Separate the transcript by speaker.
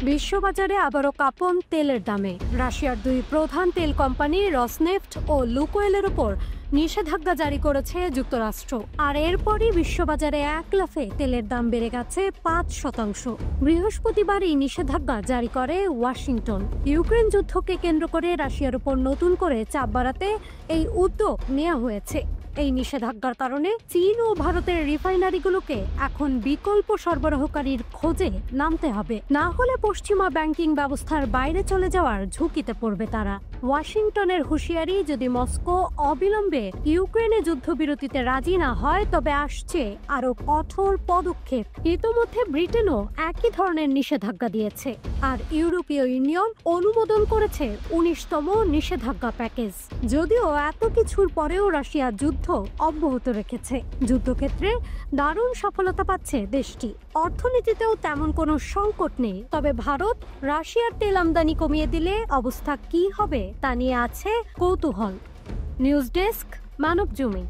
Speaker 1: বিশ্ববাজারে আবারও কাঁপন তেলের দামে। রাশিয়ার দুই প্রধান তেল কোম্পানি রসনেফট ও লুকোয়েলের উপর নিষেধাজ্ঞা জারি করেছে যুক্তরাষ্ট্র। আর এরপরই বিশ্ববাজারে এক লাফে তেলের দাম বেড়ে গেছে ৫%। বৃহস্পতিবার এই নিষেধাজ্ঞা জারি করে ওয়াশিংটন। ইউক্রেন যুদ্ধকে কেন্দ্র করে রাশিয়ার উপর নতুন করে চাপ বাড়াতে এই উদ্যোগ নেওয়া হয়েছে। এই নিষেধাজ্ঞার কারণে চীন ও ভারতের রিফাইনারিগুলোকে এখন বিকল্প সরবরাহকারীর খোঁজে নামতে হবে, না হলে পশ্চিমা ব্যাংকিং ব্যবস্থার বাইরে চলে যাওয়ার ঝুঁকিতে পড়বে তারা। ওয়াশিংটনের হুঁশিয়ারি, যদি মস্কো অবিলম্বে ইউক্রেনে যুদ্ধবিরতিতে রাজি না হয় তবে আসছে আরো কঠোর পদক্ষেপ। ইতোমধ্যে ব্রিটেনও একই ধরনের নিষেধাজ্ঞা দিয়েছে, আর ইউরোপীয় ইউনিয়ন অনুমোদন করেছে ১৯তম নিষেধাজ্ঞা প্যাকেজ। যদিও এত কিছুর পরেও রাশিয়া যুদ্ধ অব্যাহত রেখেছে। যুদ্ধক্ষেত্রে দারুণ সফলতা পাচ্ছে দেশটি। অর্থনীতিতেও তেমন কোনো সংকট নেই। তবে ভারত রাশিয়ার তেল আমদানি কমিয়ে দিলে অবস্থা কি হবে তা নিয়ে আছে কৌতূহল। News desk, Manabzamin.